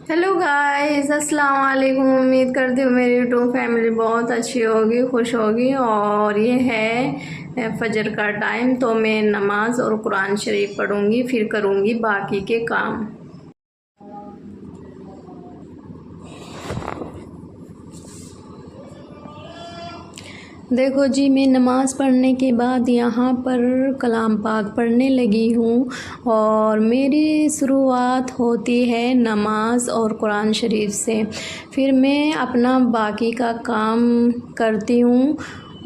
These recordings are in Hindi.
हेलो गाइस, अस्सलाम वालेकुम। उम्मीद करती हूँ मेरी यूट्यूब फैमिली बहुत अच्छी होगी, खुश होगी। और ये है फजर का टाइम, तो मैं नमाज और कुरान शरीफ पढ़ूंगी, फिर करूंगी बाकी के काम। देखो जी, मैं नमाज़ पढ़ने के बाद यहाँ पर कलाम पाक पढ़ने लगी हूँ और मेरी शुरुआत होती है नमाज और कुरान शरीफ से। फिर मैं अपना बाकी का काम करती हूँ,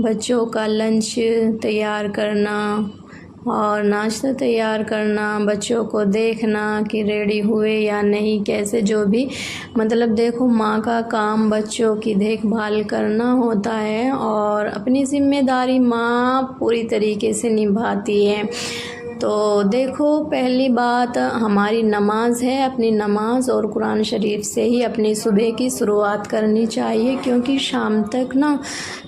बच्चों का लंच तैयार करना और नाश्ता तैयार करना, बच्चों को देखना कि रेडी हुए या नहीं, कैसे जो भी मतलब देखो, माँ का काम बच्चों की देखभाल करना होता है और अपनी ज़िम्मेदारी माँ पूरी तरीके से निभाती है। तो देखो, पहली बात हमारी नमाज है। अपनी नमाज और कुरान शरीफ से ही अपनी सुबह की शुरुआत करनी चाहिए, क्योंकि शाम तक ना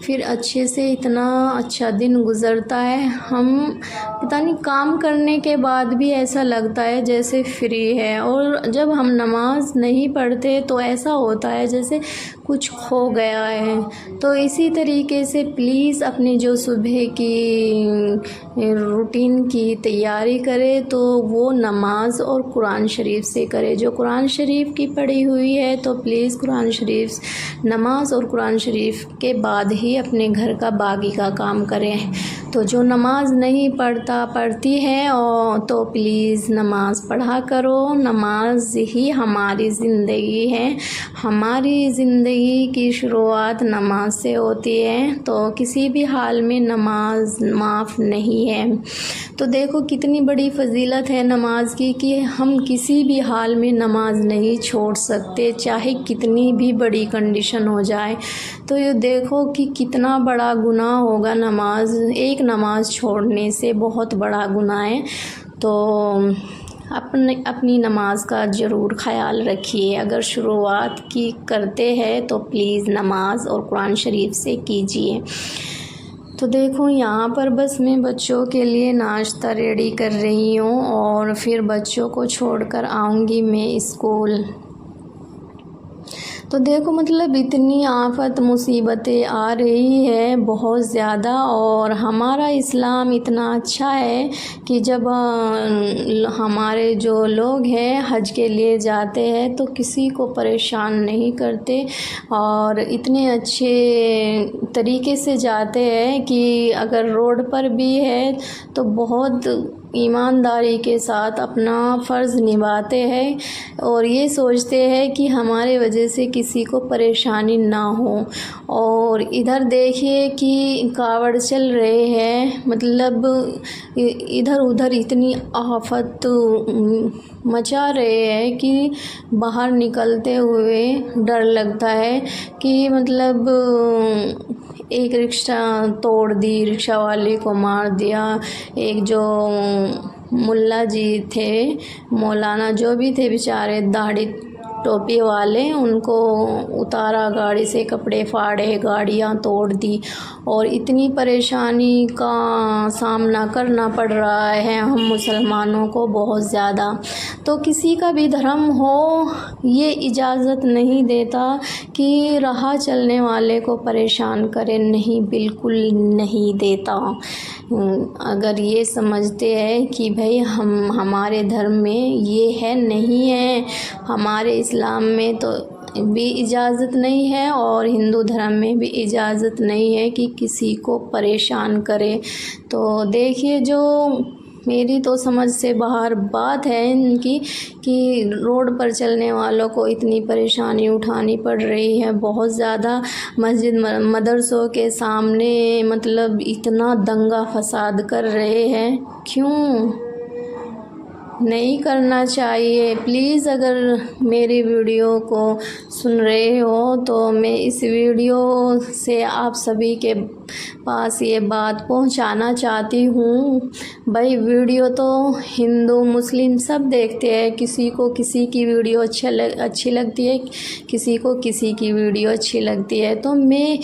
फिर अच्छे से इतना अच्छा दिन गुज़रता है। हम पता नहीं काम करने के बाद भी ऐसा लगता है जैसे फ्री है, और जब हम नमाज नहीं पढ़ते तो ऐसा होता है जैसे कुछ खो गया है। तो इसी तरीके से प्लीज़ अपनी जो सुबह की रूटीन की तैयारी करे तो वो नमाज और कुरान शरीफ से करे। जो कुरान शरीफ की पढ़ी हुई है तो प्लीज़ कुरान शरीफ, नमाज और कुरान शरीफ के बाद ही अपने घर का बाकी का काम करें। तो जो नमाज नहीं पढ़ती है और तो प्लीज़ नमाज पढ़ा करो। नमाज ही हमारी ज़िंदगी है, हमारी ज़िंदगी की शुरुआत नमाज से होती है, तो किसी भी हाल में नमाज माफ़ नहीं है। तो देखो कितनी बड़ी फ़जीलत है नमाज की कि हम किसी भी हाल में नमाज नहीं छोड़ सकते, चाहे कितनी भी बड़ी कंडीशन हो जाए। तो ये देखो कि कितना बड़ा गुनाह होगा नमाज, एक नमाज छोड़ने से बहुत बड़ा गुनाह है। तो अपनी नमाज का ज़रूर ख़याल रखिए। अगर शुरुआत की करते हैं तो प्लीज़ नमाज और कुरान शरीफ से कीजिए। तो देखो यहाँ पर बस मैं बच्चों के लिए नाश्ता रेडी कर रही हूँ और फिर बच्चों को छोड़कर आऊँगी मैं स्कूल। तो देखो मतलब इतनी आफत मुसीबतें आ रही है बहुत ज़्यादा, और हमारा इस्लाम इतना अच्छा है कि जब हमारे जो लोग हैं हज के लिए जाते हैं तो किसी को परेशान नहीं करते और इतने अच्छे तरीके से जाते हैं कि अगर रोड पर भी है तो बहुत ईमानदारी के साथ अपना फ़र्ज़ निभाते हैं और ये सोचते हैं कि हमारे वजह से किसी को परेशानी ना हो। और इधर देखिए कि कावड़ चल रहे हैं, मतलब इधर उधर इतनी आफत मचा रहे हैं कि बाहर निकलते हुए डर लगता है कि मतलब एक रिक्शा तोड़ दी, रिक्शा वाले को मार दिया। एक जो मुल्ला जी थे, मौलाना जो भी थे बेचारे दाढ़ी टोपी वाले, उनको उतारा गाड़ी से, कपड़े फाड़े, गाड़ियाँ तोड़ दी और इतनी परेशानी का सामना करना पड़ रहा है हम मुसलमानों को बहुत ज़्यादा। तो किसी का भी धर्म हो ये इजाज़त नहीं देता कि राह चलने वाले को परेशान करे, नहीं, बिल्कुल नहीं देता। अगर ये समझते हैं कि भाई हमारे धर्म में ये है, नहीं है, हमारे इस्लाम में तो भी इजाज़त नहीं है और हिंदू धर्म में भी इजाज़त नहीं है कि किसी को परेशान करे। तो देखिए, जो मेरी तो समझ से बाहर बात है इनकी कि रोड पर चलने वालों को इतनी परेशानी उठानी पड़ रही है बहुत ज़्यादा। मस्जिद मदरसों के सामने मतलब इतना दंगा फसाद कर रहे हैं, क्यों नहीं करना चाहिए। प्लीज़ अगर मेरी वीडियो को सुन रहे हो तो मैं इस वीडियो से आप सभी के पास ये बात पहुंचाना चाहती हूँ। भाई वीडियो तो हिंदू मुस्लिम सब देखते हैं, किसी को किसी की वीडियो अच्छी लगती है, किसी को किसी की वीडियो अच्छी लगती है। तो मैं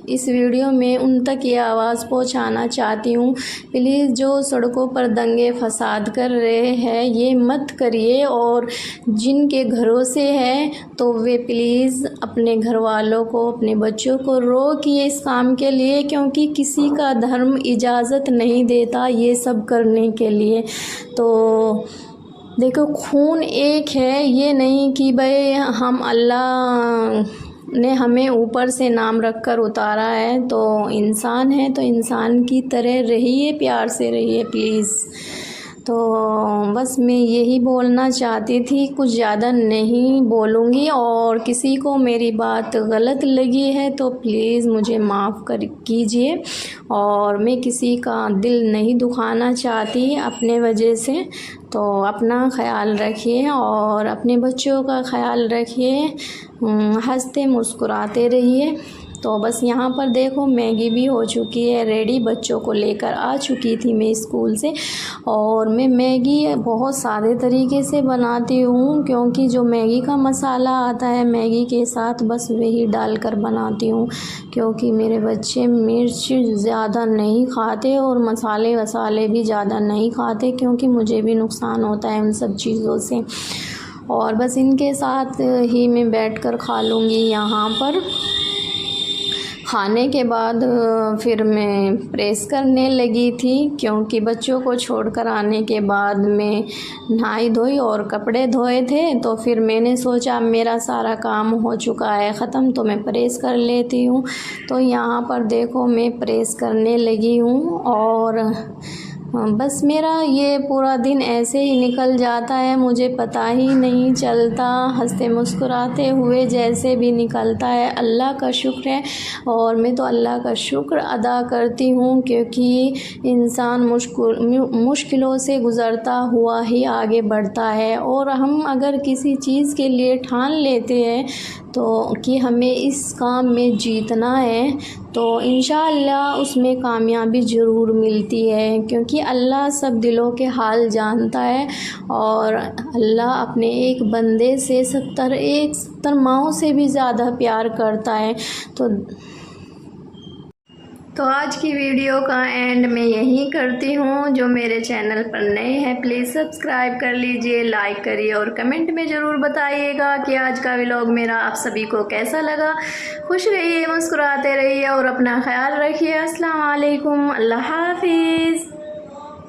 इस वीडियो में उन तक ये आवाज़ पहुंचाना चाहती हूँ, प्लीज़ जो सड़कों पर दंगे फसाद कर रहे हैं ये मत करिए, और जिनके घरों से है तो वे प्लीज़ अपने घर वालों को, अपने बच्चों को रोकिए इस काम के लिए, क्योंकि किसी का धर्म इजाज़त नहीं देता ये सब करने के लिए। तो देखो, खून एक है, ये नहीं कि भाई हम अल्लाह ने हमें ऊपर से नाम रखकर उतारा है, तो इंसान है तो इंसान की तरह रहिए, प्यार से रहिए प्लीज़। तो बस मैं यही बोलना चाहती थी, कुछ ज़्यादा नहीं बोलूँगी, और किसी को मेरी बात गलत लगी है तो प्लीज़ मुझे माफ़ कीजिए, और मैं किसी का दिल नहीं दुखाना चाहती अपने वजह से। तो अपना ख्याल रखिए और अपने बच्चों का ख्याल रखिए, हंसते मुस्कुराते रहिए। तो बस यहाँ पर देखो, मैगी भी हो चुकी है रेडी, बच्चों को लेकर आ चुकी थी मैं स्कूल से। और मैं मैगी बहुत सादे तरीके से बनाती हूँ, क्योंकि जो मैगी का मसाला आता है मैगी के साथ बस वही डालकर बनाती हूँ, क्योंकि मेरे बच्चे मिर्च ज़्यादा नहीं खाते और मसाले वसाले भी ज़्यादा नहीं खाते, क्योंकि मुझे भी नुकसान होता है उन सब चीज़ों से। और बस इनके साथ ही मैं बैठकर खा लूँगी। यहाँ पर खाने के बाद फिर मैं प्रेस करने लगी थी, क्योंकि बच्चों को छोड़कर आने के बाद मैं नहाई धोई और कपड़े धोए थे। तो फिर मैंने सोचा मेरा सारा काम हो चुका है ख़त्म, तो मैं प्रेस कर लेती हूँ। तो यहाँ पर देखो मैं प्रेस करने लगी हूँ, और बस मेरा ये पूरा दिन ऐसे ही निकल जाता है, मुझे पता ही नहीं चलता, हंसते मुस्कुराते हुए जैसे भी निकलता है। अल्लाह का शुक्र है, और मैं तो अल्लाह का शुक्र अदा करती हूँ, क्योंकि इंसान मुश्किलों से गुज़रता हुआ ही आगे बढ़ता है। और हम अगर किसी चीज़ के लिए ठान लेते हैं तो कि हमें इस काम में जीतना है, तो इंशाअल्लाह उसमें कामयाबी ज़रूर मिलती है, क्योंकि अल्लाह सब दिलों के हाल जानता है। और अल्लाह अपने एक बंदे से 70 माओं से भी ज़्यादा प्यार करता है। तो आज की वीडियो का एंड मैं यहीं करती हूँ। जो मेरे चैनल पर नए हैं प्लीज़ सब्सक्राइब कर लीजिए, लाइक करिए और कमेंट में ज़रूर बताइएगा कि आज का व्लॉग मेरा आप सभी को कैसा लगा। खुश रहिए, मुस्कुराते रहिए और अपना ख्याल रखिए। अस्सलाम वालेकुम, अल्लाह हाफिज़।